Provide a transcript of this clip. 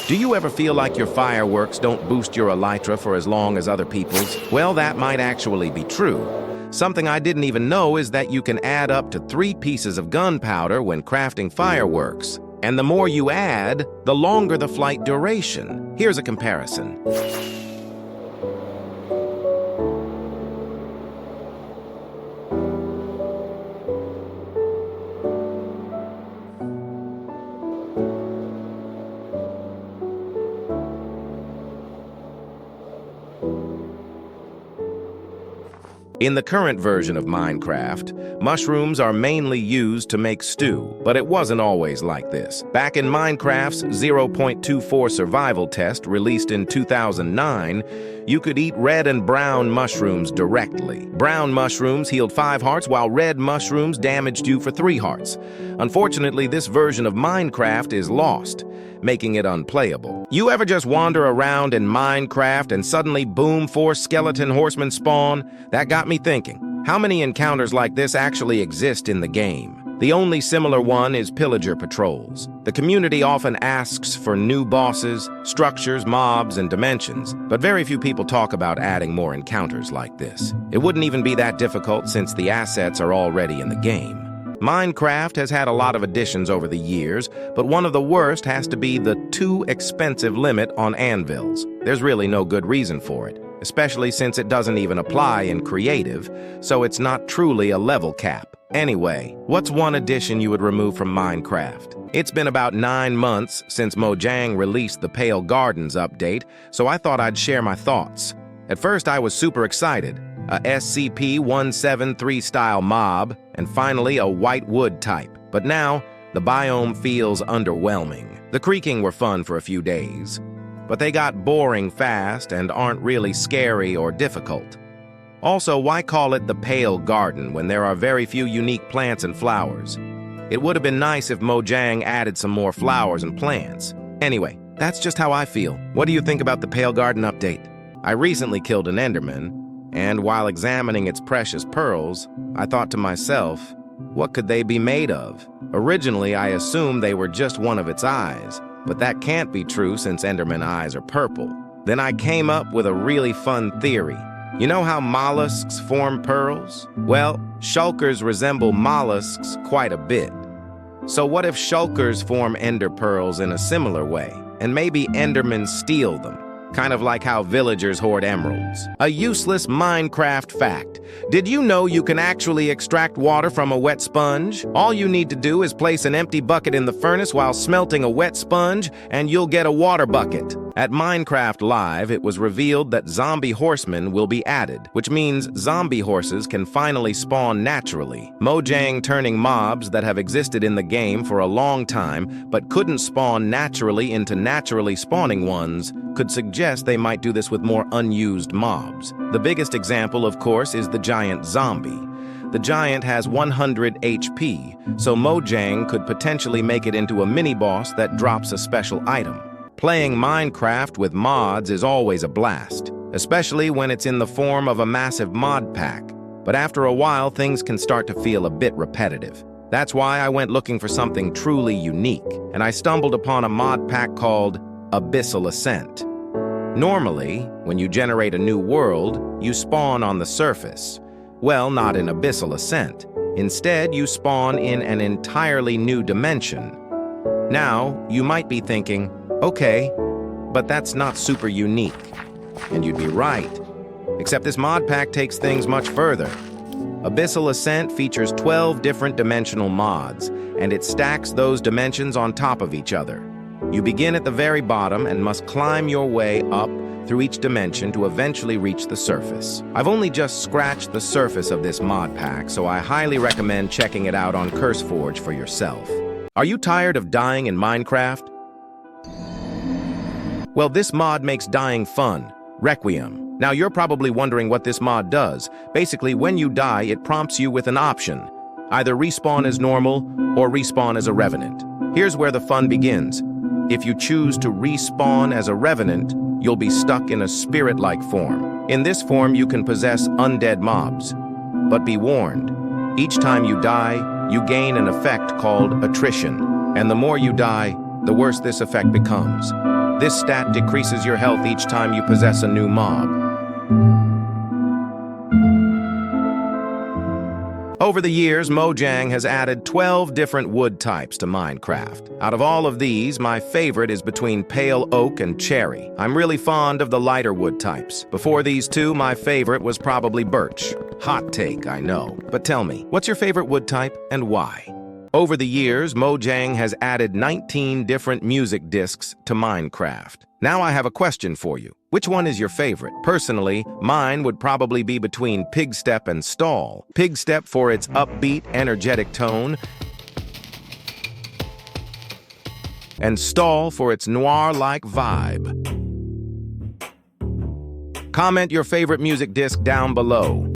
Do you ever feel like your fireworks don't boost your elytra for as long as other people's? Well, that might actually be true. Something I didn't even know is that you can add up to 3 pieces of gunpowder when crafting fireworks. And the more you add, the longer the flight duration. Here's a comparison. In the current version of Minecraft, mushrooms are mainly used to make stew, but it wasn't always like this. Back in Minecraft's 0.24 survival test released in 2009, you could eat red and brown mushrooms directly. Brown mushrooms healed 5 hearts, while red mushrooms damaged you for 3 hearts. Unfortunately, this version of Minecraft is lost, making it unplayable. You ever just wander around in Minecraft and suddenly, boom, 4 skeleton horsemen spawn? That got me thinking, how many encounters like this actually exist in the game? The only similar one is pillager patrols. The community often asks for new bosses, structures, mobs, and dimensions, but very few people talk about adding more encounters like this. It wouldn't even be that difficult since the assets are already in the game. Minecraft has had a lot of additions over the years, but one of the worst has to be the too expensive limit on anvils. There's really no good reason for it, especially since it doesn't even apply in creative, so it's not truly a level cap. Anyway, what's one addition you would remove from Minecraft? It's been about 9 months since Mojang released the Pale Gardens update, so I thought I'd share my thoughts. At first, I was super excited. A SCP-173 style mob, and finally a white wood type. But now, the biome feels underwhelming. The creaking were fun for a few days, but they got boring fast and aren't really scary or difficult. Also, why call it the Pale Garden when there are very few unique plants and flowers? It would have been nice if Mojang added some more flowers and plants. Anyway, that's just how I feel. What do you think about the Pale Garden update? I recently killed an Enderman, and while examining its precious pearls, I thought to myself, what could they be made of? Originally, I assumed they were just one of its eyes, but that can't be true since Enderman eyes are purple. Then I came up with a really fun theory. You know how mollusks form pearls? Well, shulkers resemble mollusks quite a bit. So what if shulkers form ender pearls in a similar way, and maybe Endermen steal them? Kind of like how villagers hoard emeralds. A useless Minecraft fact. Did you know you can actually extract water from a wet sponge? All you need to do is place an empty bucket in the furnace while smelting a wet sponge, and you'll get a water bucket. At Minecraft Live, it was revealed that zombie horsemen will be added, which means zombie horses can finally spawn naturally. Mojang turning mobs that have existed in the game for a long time but couldn't spawn naturally into naturally spawning ones could suggest they might do this with more unused mobs. The biggest example, of course, is the giant zombie. The giant has 100 HP, so Mojang could potentially make it into a mini-boss that drops a special item. Playing Minecraft with mods is always a blast, especially when it's in the form of a massive mod pack. But after a while, things can start to feel a bit repetitive. That's why I went looking for something truly unique, and I stumbled upon a mod pack called Abyssal Ascent. Normally, when you generate a new world, you spawn on the surface. Well, not in Abyssal Ascent. Instead, you spawn in an entirely new dimension. Now, you might be thinking, okay, but that's not super unique. And you'd be right. Except this mod pack takes things much further. Abyssal Ascent features 12 different dimensional mods, and it stacks those dimensions on top of each other. You begin at the very bottom and must climb your way up through each dimension to eventually reach the surface. I've only just scratched the surface of this mod pack, so I highly recommend checking it out on CurseForge for yourself. Are you tired of dying in Minecraft? Well, this mod makes dying fun. Requiem. Now, you're probably wondering what this mod does. Basically, when you die, it prompts you with an option. Either respawn as normal or respawn as a revenant. Here's where the fun begins. If you choose to respawn as a revenant, you'll be stuck in a spirit-like form. In this form, you can possess undead mobs. But be warned, each time you die, you gain an effect called attrition. And the more you die, the worse this effect becomes. This stat decreases your health each time you possess a new mob. Over the years, Mojang has added 12 different wood types to Minecraft. Out of all of these, my favorite is between pale oak and cherry. I'm really fond of the lighter wood types. Before these two, my favorite was probably birch. Hot take, I know. But tell me, what's your favorite wood type and why? Over the years, Mojang has added 19 different music discs to Minecraft. Now I have a question for you. Which one is your favorite? Personally, mine would probably be between Pigstep and Stall. Pigstep for its upbeat, energetic tone, and Stall for its noir-like vibe. Comment your favorite music disc down below.